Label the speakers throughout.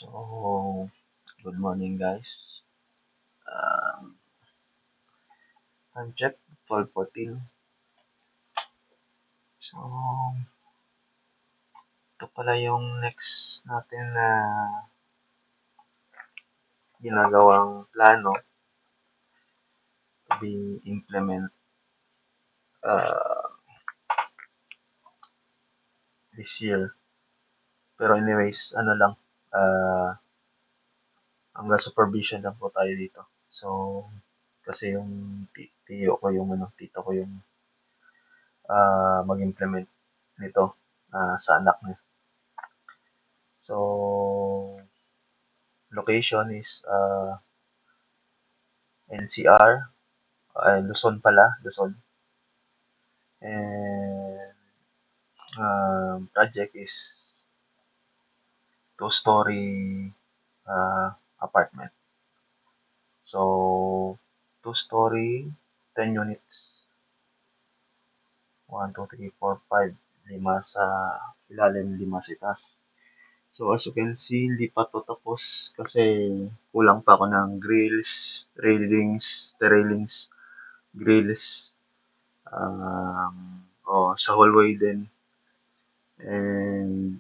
Speaker 1: So, good morning guys. Um, Time check, 12:14. So, ito pala yung next natin na ginagawang plano to be implement uh, this year. Pero anyways, ano lang, hanggang supervision lang po tayo dito. So, kasi yung tiyo ko yung tito ko yung mag-implement nito sa anak niya. So, location is NCR, Luzon pala, Luzon. And project is two-story apartment. So, two-story, 10 units. 1, 2, 3, 4, 5. Lima sa ilalim, lima sa itaas. So, as you can see, hindi pa to tapos kasi kulang pa ako ng grills, railings, grills, sa hallway din. And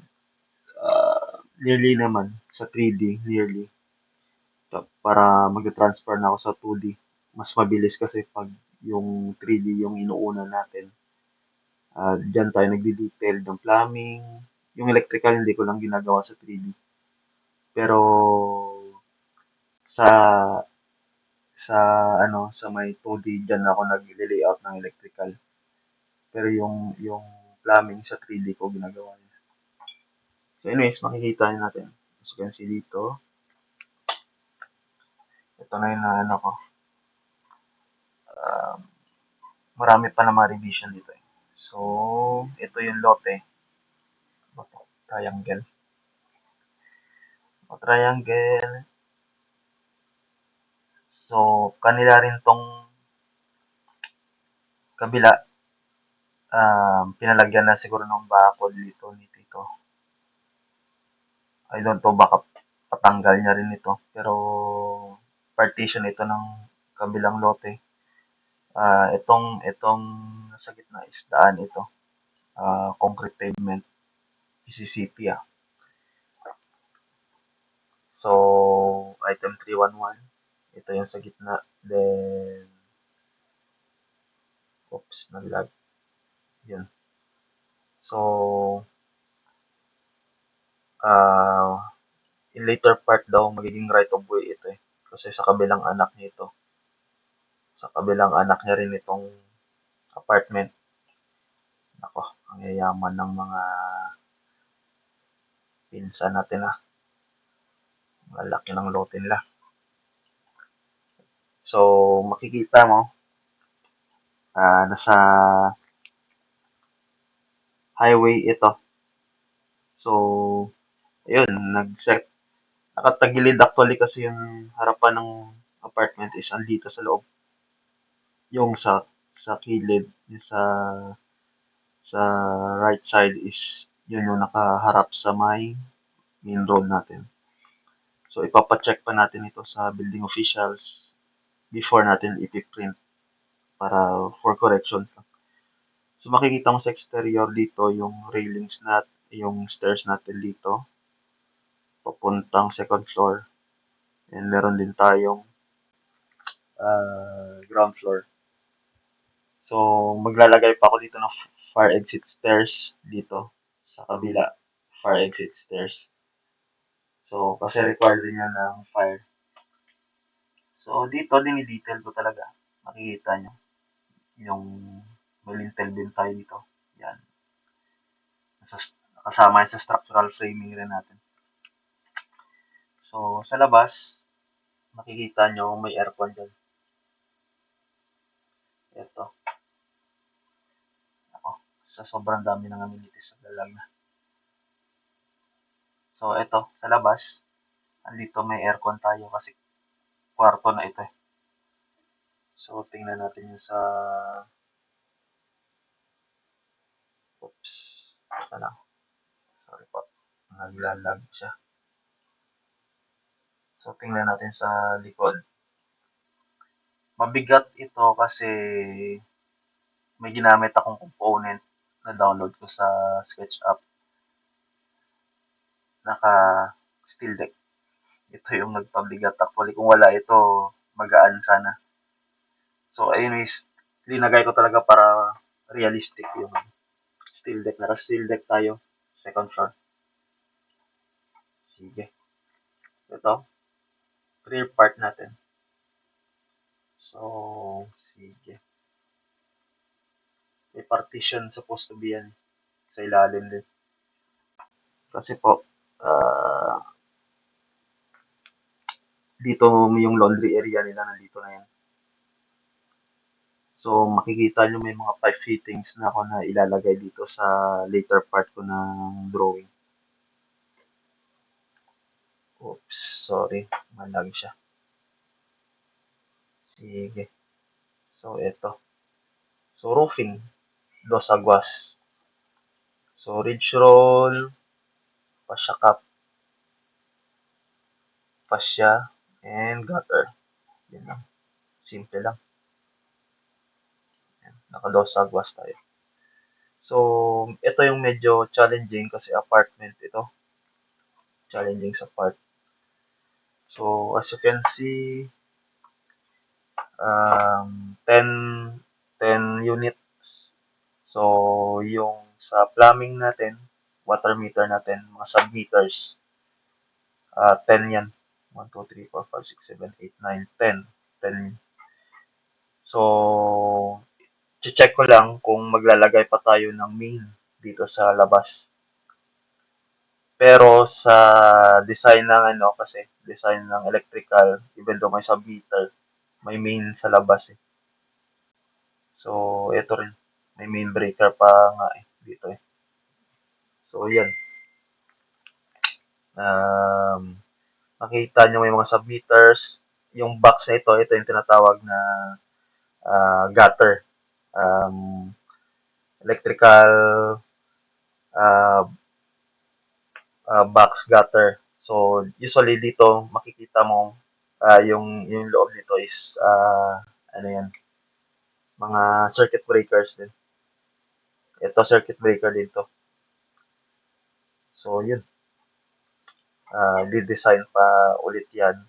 Speaker 1: nearly naman sa 3D, nearly. Para mag-transfer na ako sa 2D. Mas mabilis kasi pag yung 3D yung inuuna natin. Diyan tayo nagdi-detail ng plumbing. Yung electrical hindi ko lang ginagawa sa 3D. Pero sa sa may 2D diyan ako nag-layout ng electrical. Pero yung plumbing sa 3D ko ginagawa niya. So anyways, makikita natin. As you can see dito, ito na yung ano ko. Um, Marami pa na mga revision dito eh. So, ito yung lote. Triangle. O, triangle. So, kanila rin tong kabila. Pinalagyan na siguro ng bakod dito ni Tito. I don't know, baka patanggal niya rin ito. Pero, partition ito ng kabilang lote. Itong nasa gitna is daan ito. Concrete pavement. PCCP ah. So, item 311. Ito yung sa gitna. Then, oops, nag-lag. Yun. So, in later part daw, magiging right of way ito eh. Kasi sa kabilang anak niya ito. Sa kabilang anak niya rin itong apartment. Nako, ang yayaman ng mga pinsan natin ah. Malaki ng lote nila. So, makikita mo, nasa highway ito. So, ayun, nakatagilid actually kasi yung harapan ng apartment is andito sa loob. Yung sa kilid, yung sa right side is yun yung nakaharap sa main road natin. So, ipapacheck pa natin ito sa building officials before natin ipiprint para for correction. So, makikita mo sa exterior dito yung railings yung stairs natin dito papuntang second floor. And meron din tayong ground floor. So, maglalagay pa ako dito ng fire exit stairs dito sa kabila. Fire exit stairs. So, kasi required din yan ng fire. So, dito dinidetail ko talaga. Makikita nyo. Yung may lintel din tayo dito. Yan. Kasama yan sa structural framing rin natin. So, sa labas, makikita nyo may aircon dyan. Ito. Ako, sa sobrang dami ng amenities sa dalag na. So, ito, sa labas, andito may aircon tayo kasi kwarto na ito eh. So, tingnan natin yung sa... Oops. Ito lang. Sorry po. Naglalag siya. So, tingnan natin sa likod. Mabigat ito kasi may ginamit akong component na download ko sa SketchUp. Naka steel deck. Ito yung nagpabigat actually. Kung wala ito, magaan sana. So, anyways, linagay ko talaga para realistic yung steel deck. Naka-steel deck tayo. Second floor. Sige. Ito, rear part natin. So, sige. May partition supposed to be yan sa ilalim din. Kasi po, dito yung laundry area nila, nandito na yan. So, makikita nyo may mga pipe fittings na ako na ilalagay dito sa later part ko ng drawing. Oops, sorry. Malag siya. Sige. So, ito. So, roofing. Dos aguas. So, ridge roll, fascia cap, fascia, and gutter. Yan lang. Simple lang. Naka-dos aguas tayo. So, ito yung medyo challenging kasi apartment ito. Challenging sa part. So, as you can see, 10 units. So, yung sa plumbing natin, water meter natin, mga sub-meters, 10 yan. 1, 2, 3, 4, 5, 6, 7, 8, 9, 10. 10. So, check ko lang kung maglalagay pa tayo ng main dito sa labas. Pero sa design ng ano kasi, design ng electrical, even though may sub-meter, may main sa labas eh. So, ito rin. May main breaker pa nga eh, dito eh. So, yan. Makita nyo may mga sub-meters. Yung box na ito yung tinatawag na gutter. Um, electrical uh, box gutter. So, usually dito makikita mo yung loob nito is ano yan, mga circuit breakers din. Ito circuit breaker dito. So, yun. Di-design pa ulit yan.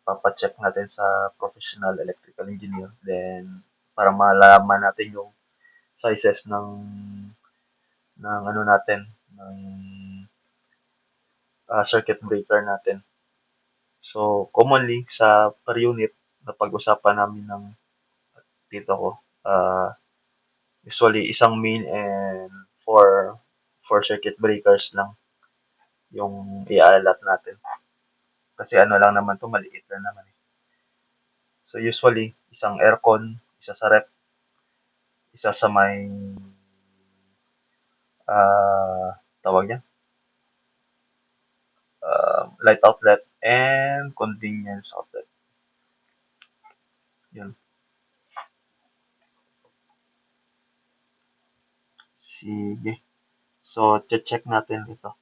Speaker 1: Papacheck natin sa professional electrical engineer. Then, para malaman natin yung sizes ng ano natin, ng circuit breaker natin. So, commonly sa per unit na pag-usapan namin ng dito ko, usually isang main and four circuit breakers lang yung i-allot natin. Kasi ano lang naman to, maliit lang naman. So, usually, isang aircon, isa sa rep, isa sa may tawag niya, light outlet and convenience outlet. Yun. Sige. So, check natin dito.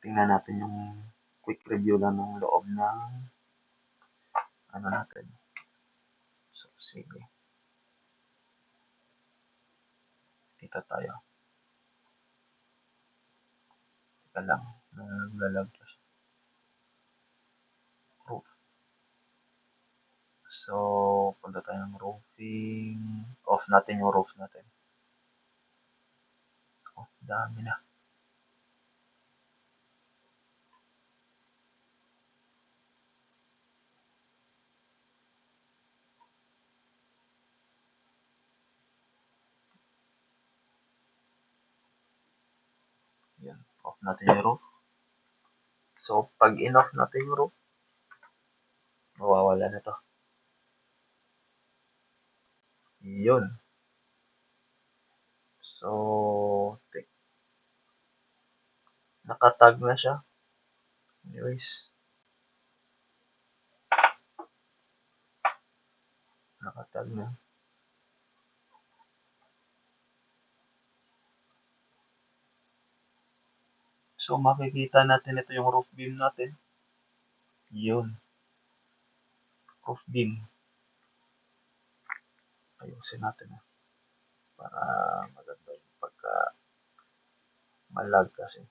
Speaker 1: Tingnan natin yung quick review lang ng loob ng ano natin. So, sige. Kita tayo. Teka lang. Naglalag siya. Roof. So, punta tayo ng roofing. Off natin yung roof natin. Oh, dami na. Yan. Off natin yung roof. So, pag in-off natin yung roof, mawawala na to. Yun. So, nakatag na siya. Anyways, nakatag na. So, makikita natin ito yung roof beam natin. Yun, roof beam. Ayusin natin para maganda yung pagka malag kasi.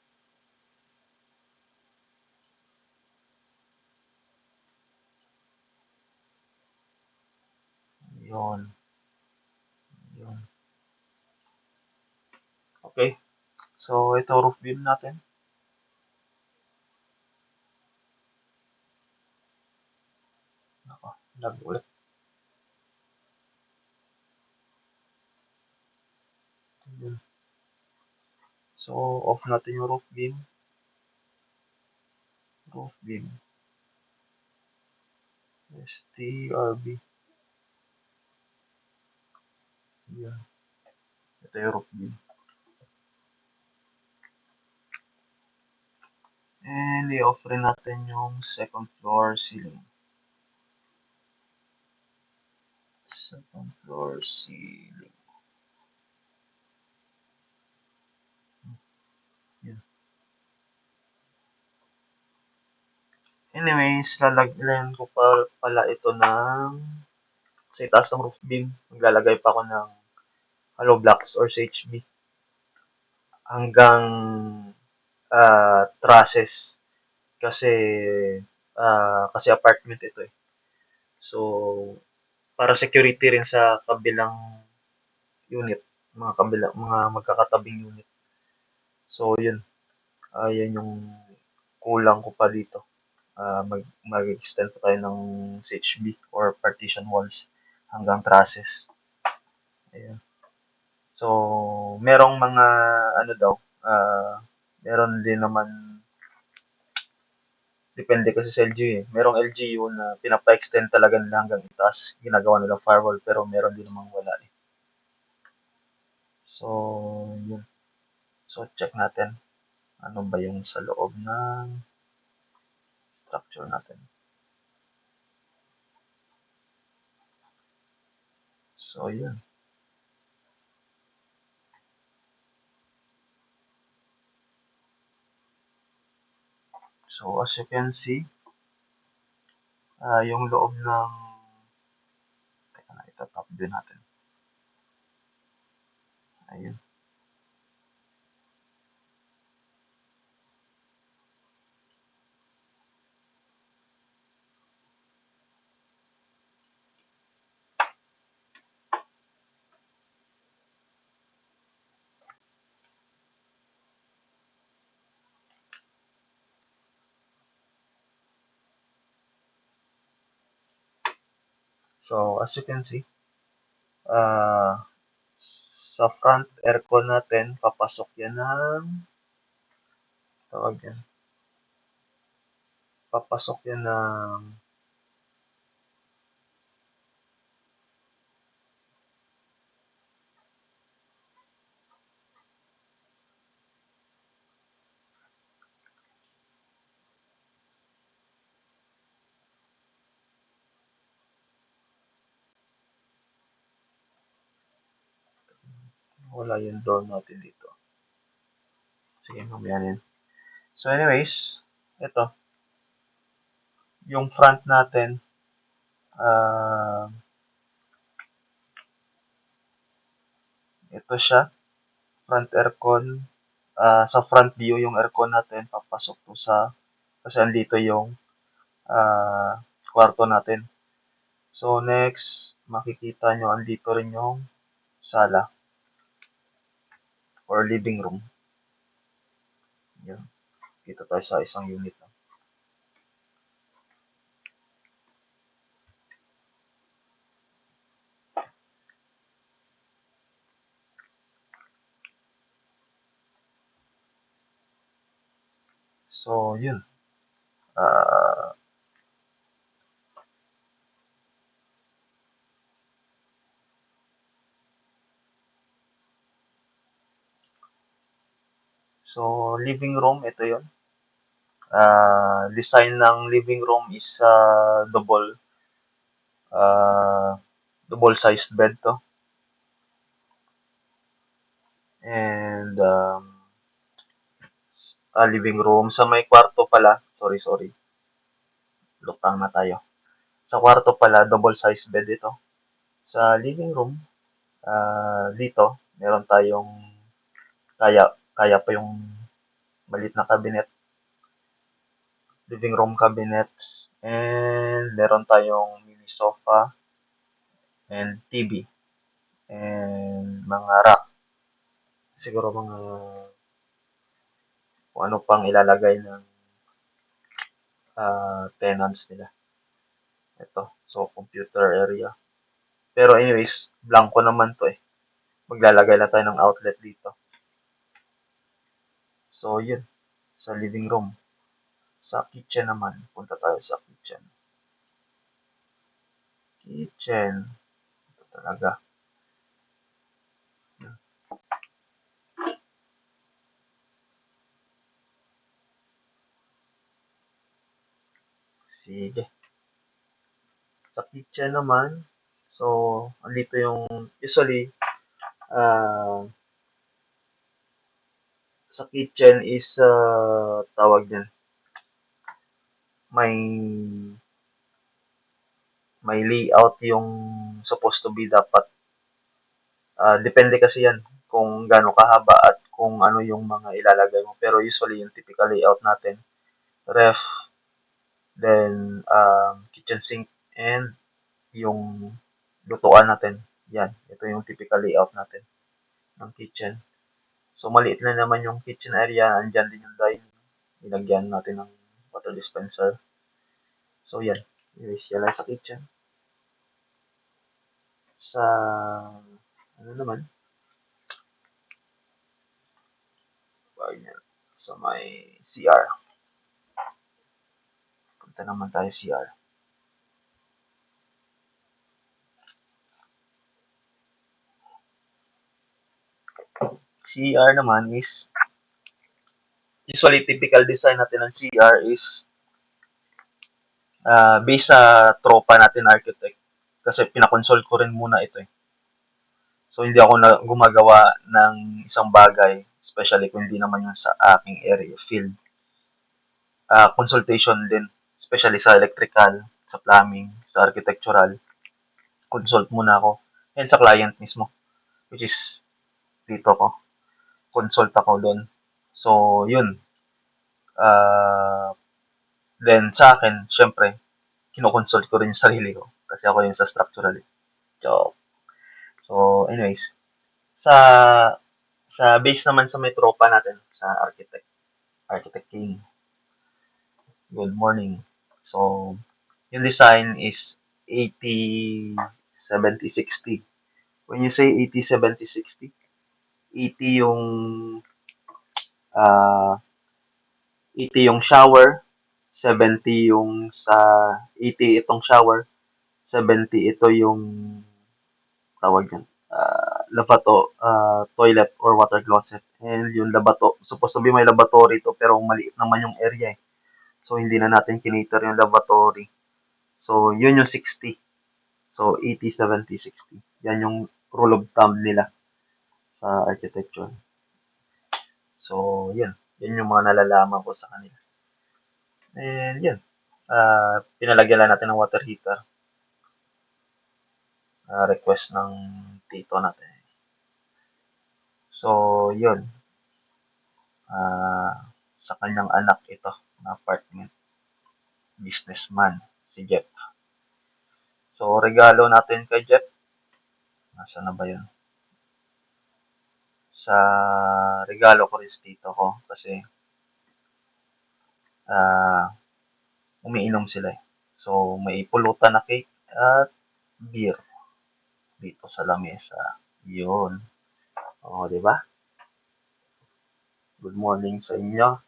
Speaker 1: Yun, yun. Okay, so ito roof beam natin. Ako, lag ulit. Yun. So, off natin yung roof beam. Roof beam. STRB. Yan. Ito yung roof beam. And i-off rin natin yung second floor ceiling. Second floor ceiling. Yan. Anyways, lalagyan ko pala ito ng sa itaas ng roof beam. Maglalagay pa ako ng hollow blocks or CHB hanggang trusses kasi kasi apartment ito eh. So, para security rin sa kabilang unit, mga magkakatabing unit. So, yun. Yan yung kulang ko pa dito. Mag-extend pa tayo ng CHB or partition walls hanggang trusses. Ayan. So, merong mga ano daw, meron din naman depende kasi sa LGU eh. Merong LGU na pinapa-extend talaga nila hanggang itaas, ginagawa nilang firewall pero meron din namang wala eh. So, yun. So, check natin. Ano ba yung sa loob ng structure natin. So, yun. So, as you can see, yung loob ng teka na, itatap din natin. Ayun. So, as you can see, uh, sa front aircon natin, papasok yan ng, tawag yan, papasok yan ng, wala yung door natin dito. Sige, mamaya yan. So, anyways, ito, yung front natin, ito siya, front aircon, sa front view yung aircon natin, papasok to sa, kasi andito yung kwarto natin. So, next, makikita nyo, andito rin yung sala or living room. Yan. Dito tayo sa isang unit. So, yun. Uh, so, living room, ito yun. Design ng living room is uh, double sized bed to. And living room sa may kwarto pala. Sorry. lutang na tayo. Sa kwarto pala, double size bed ito. Sa living room, dito, meron tayong kaya kaya pa yung maliit na cabinet, living room cabinets, and meron tayong mini sofa and TV and mga rack. Siguro mga kung ano pang ilalagay ng tenants nila. Ito, so computer area. Pero anyways, blanco naman to eh. Maglalagay na tayo ng outlet dito. So yun, sa living room. Sa kitchen naman, punta tayo sa kitchen. Kitchen, ito talaga. Sige. Sa kitchen naman, so, andito yung, usually, sa kitchen is, tawag din, may, may layout yung supposed to be dapat. Depende kasi yan kung gaano kahaba at kung ano yung mga ilalagay mo. Pero usually, yung typical layout natin, ref, then, kitchen sink, and yung lutuan natin. Yan, ito yung typical layout natin ng kitchen. So, maliit na naman yung kitchen area. Andyan din yung dining. Nilagyan natin ng water dispenser. So, yan. Iris yan lang sa kitchen. Sa, ano naman, sa may CR. Punta naman tayo CR. CR naman is, usually typical design natin ng CR is, based sa tropa natin architect. Kasi pinakonsult ko rin muna ito eh. So, hindi ako na gumagawa ng isang bagay, especially kung hindi naman yung sa aking area field. Consultation din, especially sa electrical, sa plumbing, sa architectural. Consult muna ako. And sa client mismo, which is dito ko. Consult ako doon. So, yun. Then, sa akin, syempre, kinoconsult ko rin yung sarili ko. Kasi ako yung sa structural. So, anyways, sa base naman sa may tropa natin, sa Architect King. Good morning. So, yung design is 80, 70, 60. When you say 80, 70, 60, 80 yung uh, 80 yung shower, 70 yung sa 80 itong shower, 70 ito yung tawag yan, toilet or water closet. And yung labato, supposed to be may laboratory to pero maliit naman yung area eh. So, hindi na natin kinater yung laboratory. So, yun yung 60. So, 80, 70, 60. Yan yung rule of thumb nila sa architecture. So, yun. Yan yung mga nalalaman ko sa kanila. And yun. Pinalagyan lang natin ng water heater. Request ng tito natin. So, yun. Sa kanyang anak ito na apartment. Businessman, si Jeff. So, regalo natin kay Jeff. Nasaan na ba yun? Sa regalo ko rin sa tito ko kasi umiinom sila eh. So, may pulutan na cake at beer dito sa lamesa. Yun. O, di ba? Good morning sa inyo.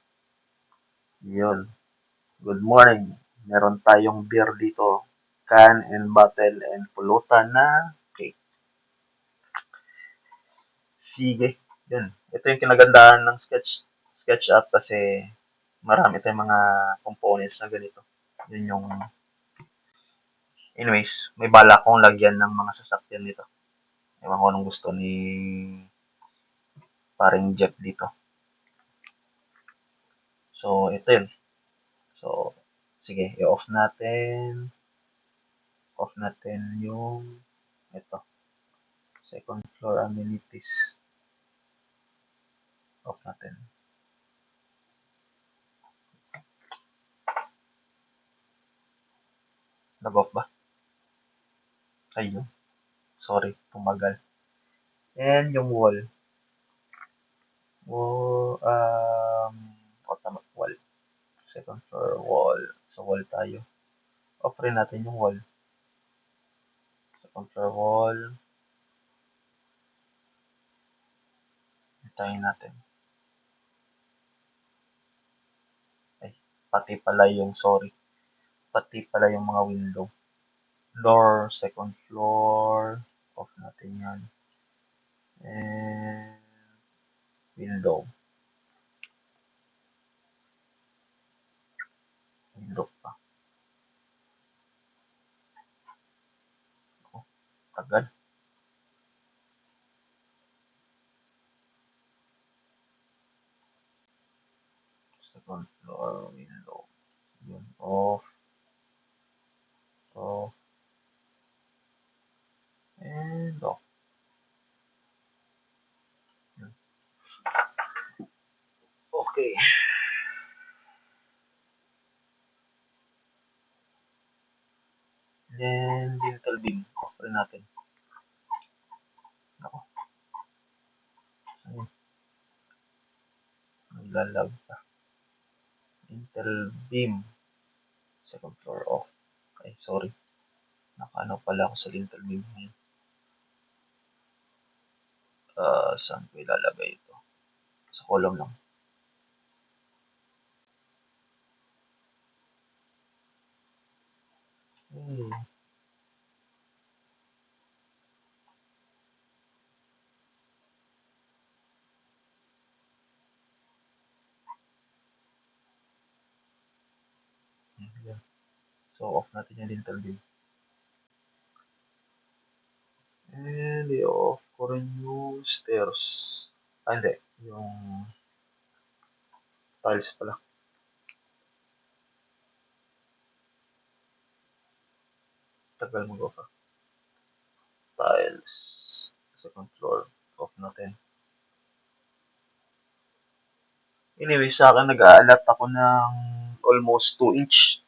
Speaker 1: Yun. Good morning. Meron tayong beer dito. Can and bottle and pulutan na cake. Sige. Yun. Ito yung kinagandahan ng SketchUp kasi marami tayong mga components na ganito. Yun yung anyways, may bala akong lagyan ng mga sasakyan nito. Ewan ko anong gusto ni paring Jeff dito. So, ito yun. So, Sige, i-off natin. Off natin yung ito, second floor amenities. Off natin. Nag-off ba? Ayun. Sorry, tumagal. And yung wall. Automatic wall. Second floor wall. Sa wall tayo. Off rin natin yung wall. Second floor wall. Hintayin natin. Ay, pati pala yung, sorry. Pati pala yung mga window. Door, second floor. Off natin yan. And window. Window pa. Oh, tagal. Second floor window. Yun, off. Off. And off. Yun. Okay. Then, lintel beam. Off rin natin. Ako. Ayun. Naglalag pa. Lintel beam. Second floor off. Ay, sorry. Nakaano pala ako sa lintel beam ngayon. Saan ko ilalagay ito? Sa column lang. Hmm. Yan. So, off natin yung lintel beam. And i-off ko rin yung stairs. Hindi. Yung tiles pala. Tagal mag-off. Tiles. Second floor. Off natin. Anyway, sa akin nag-aalat ako ng almost 2 inch.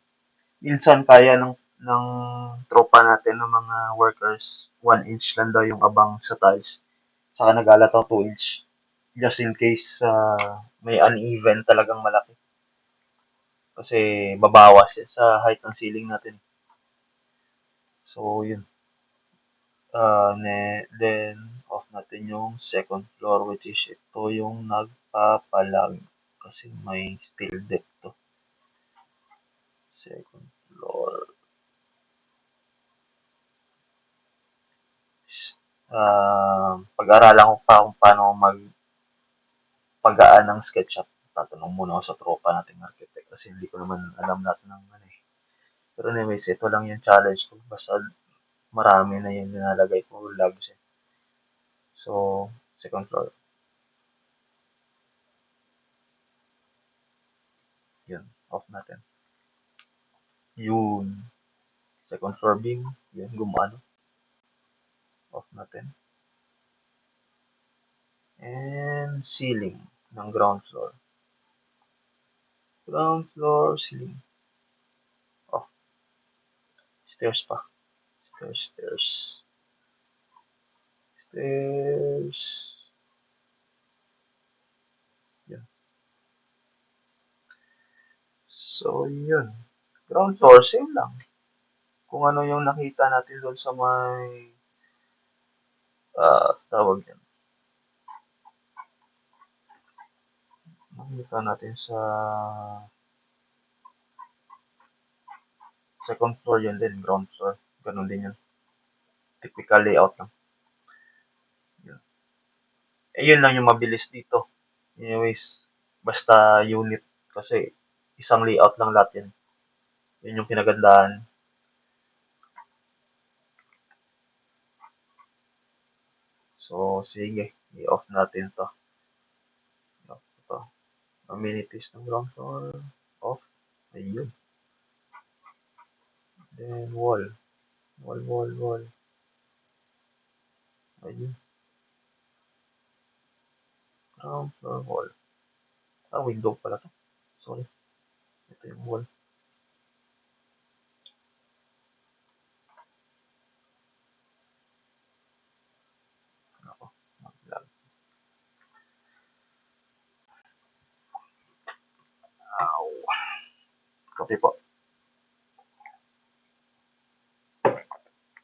Speaker 1: Minsan kaya ng tropa natin ng mga workers, 1 inch lang daw yung abang sa tiles. Saka nag-aalat ako 2 inch. Just in case may uneven talagang malaki. Kasi babawas yan sa height ng ceiling natin. So, yun. Then, off natin yung second floor, which is ito yung nagpapalag. Kasi may steel deck to. Second floor. Pag-aralan ko pa kung paano magpagaan ng SketchUp. Tatanong muna ako sa tropa nating architect kasi hindi ko naman alam lahat ng ano eh. Pero anyways, ito lang yung challenge ko. Basta marami na yung nilalagay ko logs eh. So, second floor. Yun, off natin. Yun. Second floor beam. Yun, gumano. Off natin. And ceiling ng ground floor. Ground floor, ceiling. Off. Stairs pa. Stairs. Stairs. Yun. So, yun. Ground floor, same lang. Kung ano yung nakita natin doon sa may tawag yan. Nakita natin sa second floor yun din, ground floor. Ganun din yun. Typical layout lang. Yun. Yun lang yung mabilis dito. Anyways, basta unit kasi isang layout lang lahat yan. Yun yung kinagandaan. So, sige. I-off natin to. I-off to. Amenities ng ground floor. Off. Ayun. wall. Ayun. Ground floor wall. Window pala to. Sorry. Ito yung wall. Ako. Mag-lag. Ow. Copy po.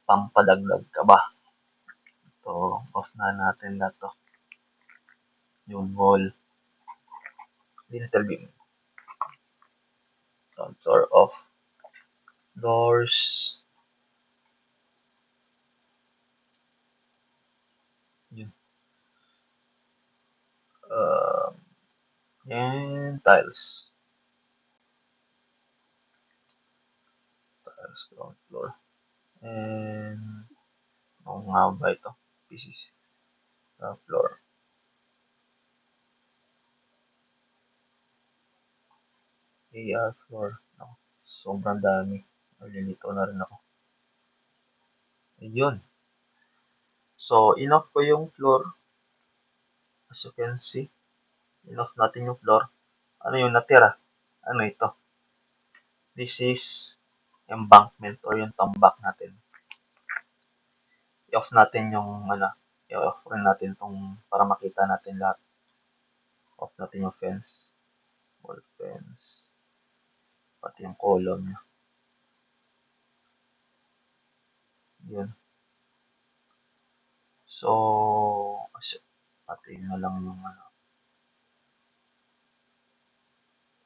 Speaker 1: Pampadagdag ka ba? Ito, off na natin na to. Yung wall. Lintel beam. Contour off. Doors. Yun. And tiles. Tiles, ground floor. And, nga ba ito? PCC. Floor. AR floor. No. Sobrang dami. Nalilito na rin ako. Ayun. So, enough ko yung floor. As you can see, enough natin yung floor. Ano yung natira? Ano ito? This is embankment or yung tambak natin. I-off natin yung i-off rin natin tong para makita natin lahat. Off natin yung fence. Wall fence. Pati yung column niya. Yun. So, pati na lang yung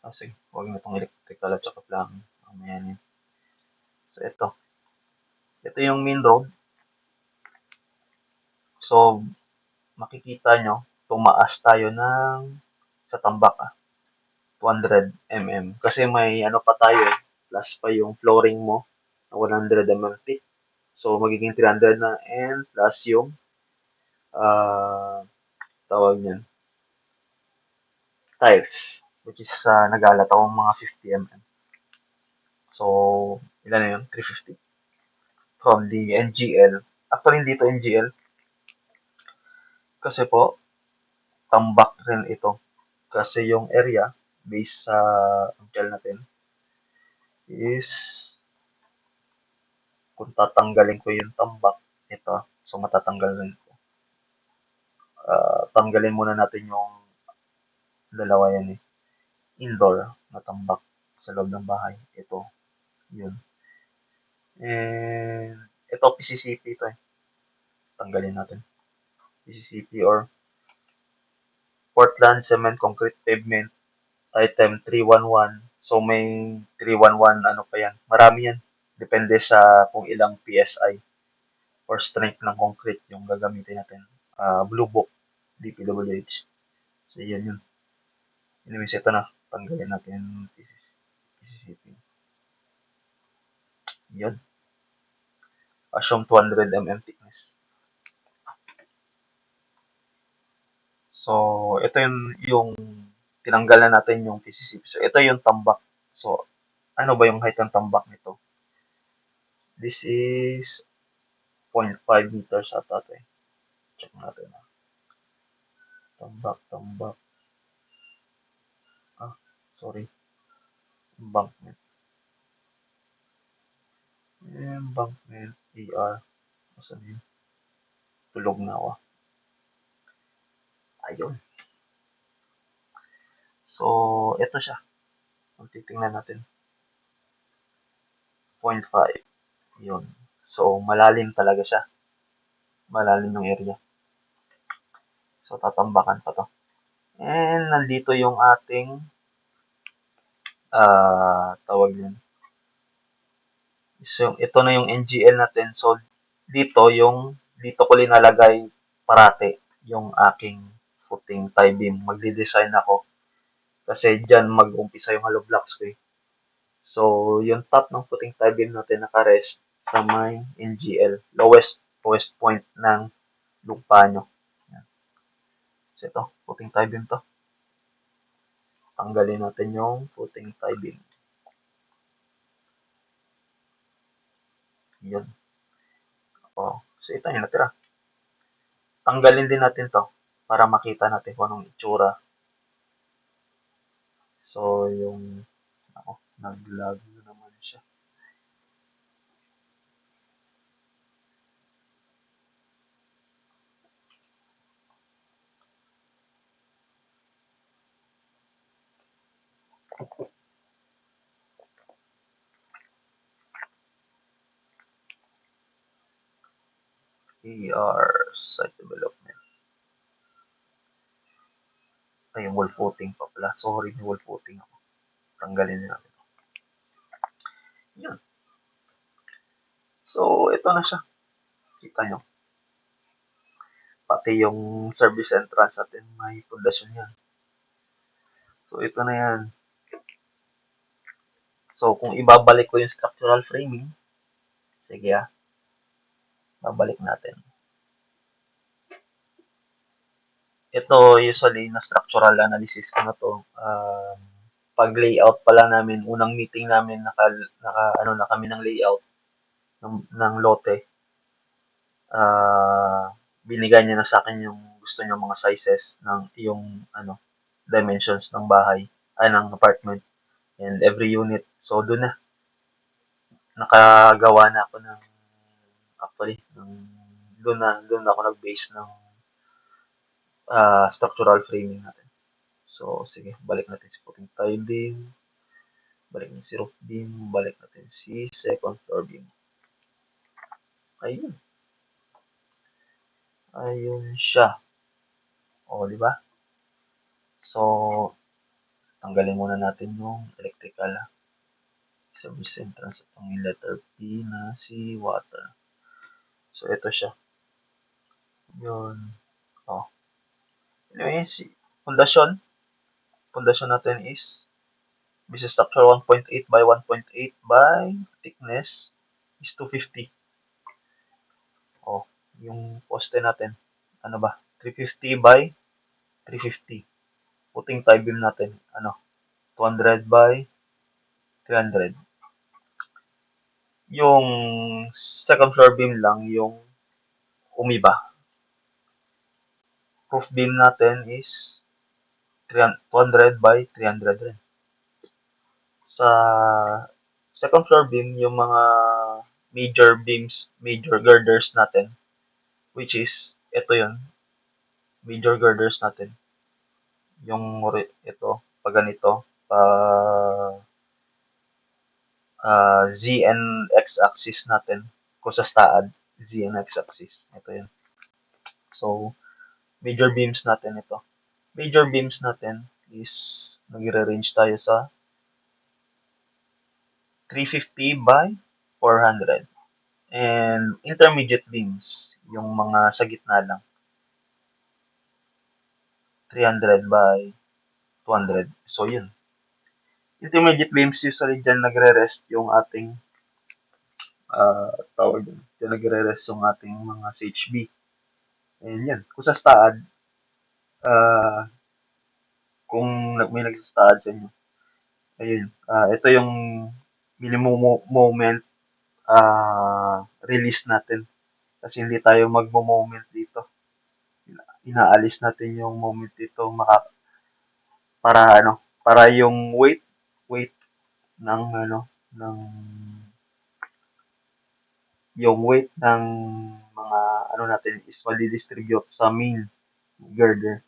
Speaker 1: kasi huwag na itong electrical at saka plumbing. Mamaya yun. So, ito. Ito yung main road. So, makikita nyo, tumaas tayo ng sa tambak 200 mm. Kasi may pa tayo plus pa yung flooring mo na 100 mm thick. So, magiging 300 na and plus yung tawag niyan, tiles, which is nag-aalat akong mga 50 mm. So, ilan na yun? 350 from the NGL. Actually, hindi to NGL. Kasi po, tambak rin ito. Kasi yung area, based sa NGL natin, is kung tatanggalin ko yung tambak, ito, so matatanggal rin ko. Tanggalin muna natin yung dalawa yan eh. Indoor na tambak sa loob ng bahay. Ito, yun. And ito PCCP ito eh. Tanggalin natin. PCCP or Portland Cement Concrete Pavement item 311. So may 311 ano pa yan. Marami yan. Depende sa kung ilang PSI or strength ng concrete yung gagamitin natin. Blue Book, DPWH. So yan yun. Anyways, ito na. Tanggalin natin PCCP. Yan. Assume 200 mm thickness. So, ito yung tinanggal na natin yung PCCP. So, ito yung tambak. So, ano ba yung height ng tambak nito? This is 0.5 meters ata ito eh. Check natin. Tambak. Sorry. Embankment. Embankment. AR. Asan yun? Tulog na ako. Ayun. So, ito siya. Kung titingnan natin. 0.5. Yun. So, malalim talaga siya. Malalim yung area. So, tatambakan pa to. And, nandito yung ating tawag yun. So, ito na yung NGL natin. So, dito ko linalagay parati yung aking footing tie beam. Magde-design ako. Kasi dyan mag-umpisa yung hollow blocks ko eh. So, yung top ng footing tie beam natin nakarest sa may NGL. Lowest point ng lupa nyo. So, ito, footing tie beam to. Tanggalin natin yung footing tie beam. Yun. ito yung natira. Tanggalin din natin to para makita natin kung anong itsura. So, yung, ako, nag-lag na naman siya. ER site development. Ay, yung wall footing pa pala. Sorry, yung wall footing ako. Tanggalin din natin. Yun. So, ito na siya. Kita nyo. Pati yung service entrance natin, may pundasyon yan. So, ito na yan. So, kung ibabalik ko yung structural framing, sige babalik natin. Ito, usually, na structural analysis ko na to. Pag-layout pala namin, unang meeting namin, ano na kami ng layout ng lote. Binigay niya na sa akin yung gusto niya mga sizes ng yung ano dimensions ng bahay ay ng apartment and every unit. So doon na nakagawa na ako ng actually doon ako nag-base ng structural framing natin. So sige, balik natin si footing tile beam, balik natin si roof beam, balik natin si second floor beam. Ayun. Ayun siya. O, di ba? So, tanggalin muna natin yung electrical service entrance at ang letter P na si water. So, ito siya. Yun. Oh. Anyway, si pundasyon. Pundasyon natin is base structure 1.8 by 1.8 by thickness is 250. Oh, yung poste natin. Ano ba? 350 by 350. Puting tie beam natin. Ano? 200 by 300. Yung second floor beam lang yung umiba. Roof beam natin is 200 by 300 rin. Sa second floor beam, yung mga major beams, major girders natin, which is, ito yun, major girders natin. Yung ito, pag ganito, Z and X-axis natin, kung sa staad, Z and X-axis, ito yun. So, major beams natin ito. Major beams natin is nagre-range tayo sa 350 by 400. And intermediate beams, yung mga sa gitna lang, 300 by 200. So, yun. Intermediate beams, usually dyan nagre-rest yung ating tawag dyan. Dyan nagre-rest yung ating mga CHB. And yan. Kung sa staad, kung may nagsastaad sa inyo, ayun, ito yung minimum moment release natin. Kasi hindi tayo magmo-moment dito. Inaalis natin yung moment dito para ano, para yung weight ng ano, ng yung weight ng mga ano natin is mali-distribute sa main girder.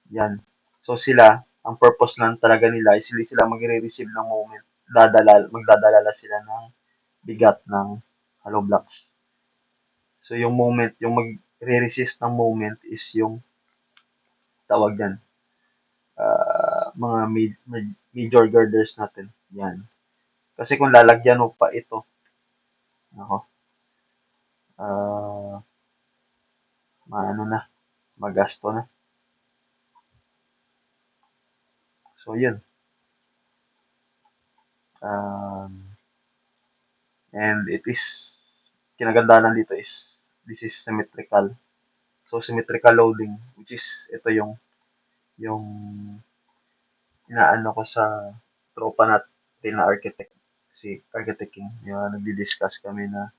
Speaker 1: Yan. So sila, ang purpose lang talaga nila is hindi sila magre-receive ng moment. Magdadala sila ng bigat ng hollow blocks. So yung moment, yung magre-resist ng moment is yung tawag yan, mga major girders natin. Yan. Kasi kung lalagyan mo pa ito, nako, maano na, magasto na. So, yun. And it is, kinagandaan dito is, this is symmetrical. So, symmetrical loading, which is, ito yung inaano ko sa tropa natin na architect, si Architect King. Yung nagdi-discuss kami na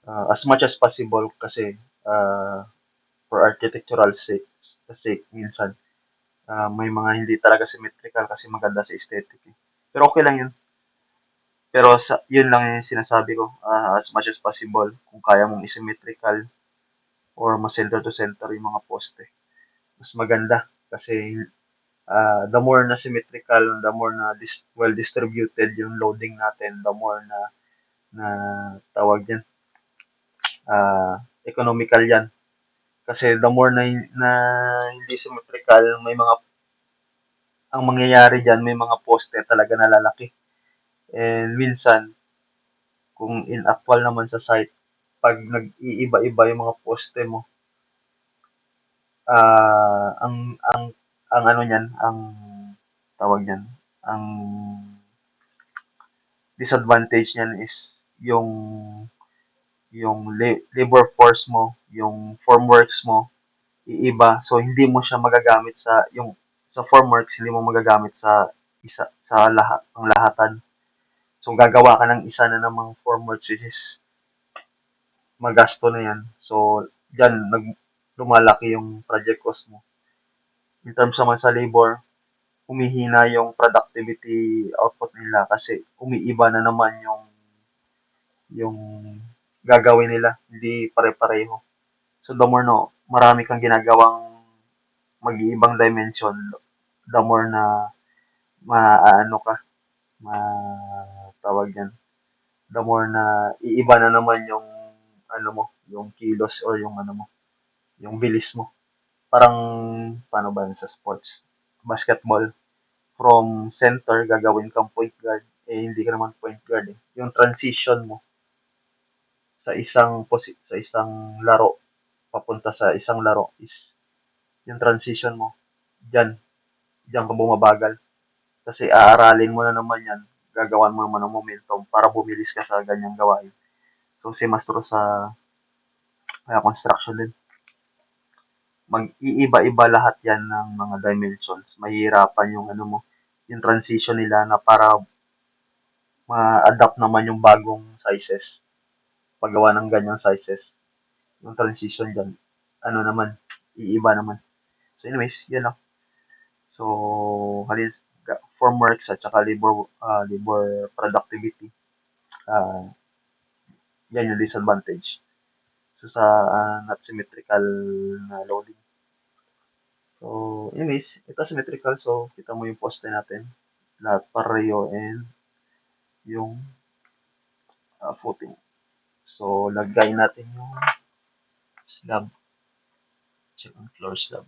Speaker 1: as much as possible kasi uh, for architectural sake minsan may mga hindi talaga symmetrical kasi maganda sa aesthetic eh. Pero okay lang yun. Pero yun lang yung sinasabi ko, as much as possible, kung kaya mong symmetrical or mas center to center yung mga poste, mas maganda. Kasi the more na symmetrical, the more na well distributed yung loading natin, the more na tawag yan, economical yan. Kasi the more na hindi symmetrical, ang mangyayari dyan, may mga poste talaga na lalaki. And minsan, kung in actual naman sa site, pag nag-iiba-iba yung mga poste mo, ang ano niyan, ang tawag niyan, ang disadvantage niyan is yung labor force mo, yung formworks mo, iiba. So hindi mo siya magagamit sa formworks, hindi mo magagamit sa lahat ang lahatan. So gagawa ka ng isa na namang formworks which is magasto na yan. So diyan lumalaki yung project cost mo. In terms naman sa labor, humihina yung productivity output nila kasi umiiba na naman yung gagawin nila, hindi pare-pareho. So the more no, marami kang ginagawang mag-iibang dimension, the more na maaano ka, ma tawag yan, the more na iiba na naman yung ano mo, yung kilos or yung ano mo, yung bilis mo. Parang paano ba yun sa sports? Basketball, from center gagawin kang point guard, eh hindi ka naman point guard eh. Yung transition mo sa isang laro papunta sa isang laro is yung transition mo diyan diyan ka bumabagal kasi aaralin mo na naman yan, gagawan mo naman ng momentum para bumilis ka sa ganyang gawain. So si Mastro sa construction din, mag-iiba-iba lahat yan ng mga dimensions. Mahirapan yung ano mo, yung transition nila na para ma-adapt naman yung bagong sizes. Paggawa ng ganyang sizes, yung transition dyan, ano naman, iiba naman. So anyways, yan lang. So, formworks at saka labor productivity, uh, yan yung disadvantage. So, sa not symmetrical na loading. So, anyways, ito symmetrical. So, kita mo yung poste natin. Lahat pareho and yung footing. So, lagay natin yung slab, second floor slab.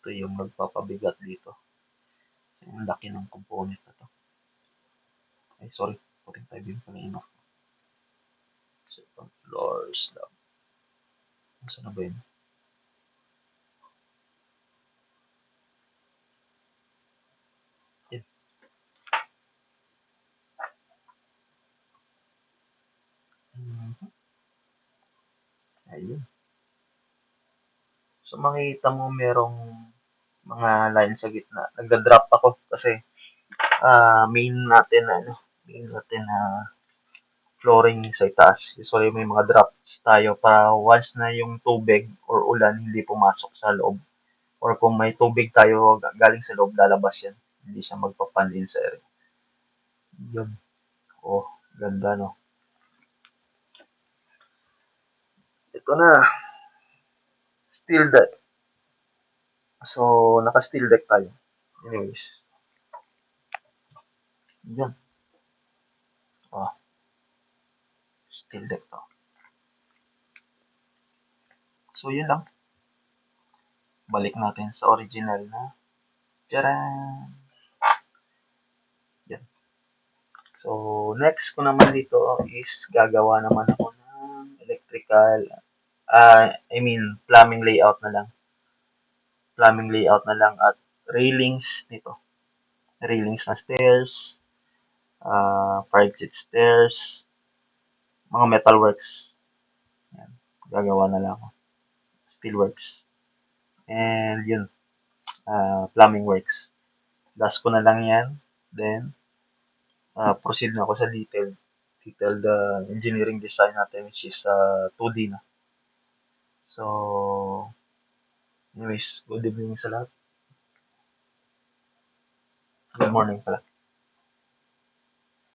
Speaker 1: Ito yung magpapabigat dito. Yung laki ng component na to. Ay, sorry. Putting tayo din pala enough. Second floor slab. Saan na ba yun? Yan. Ayun. So, makikita mo merong mga line sa gitna. Nagda-drop ako kasi main natin na flooring sa itaas. Usually may mga drops tayo para once na yung tubig or ulan hindi pumasok sa loob. Or kung may tubig tayo galing sa loob, lalabas yan. Hindi siya magpapan din sa area. Yun. Oh, ganda no. Ito na. Steel deck. So, naka-steel deck tayo. Anyways. Yan. Oh, steel deck to. So, yun lang. Balik natin sa original na. Tcharan! Yan. So, next ko naman dito is gagawa naman ako ng electrical, plumbing layout na lang. Plumbing layout na lang at railings nito. Railings na stairs, fire exit stairs, mga metalworks. Yan. Gagawa na lang ako. Steelworks. And yun, plumbing works. Last ko na lang yan. Then, proceed na ako sa detailed detail the engineering design natin which is 2D na. So, anyways, good evening sa lahat. Good morning pala.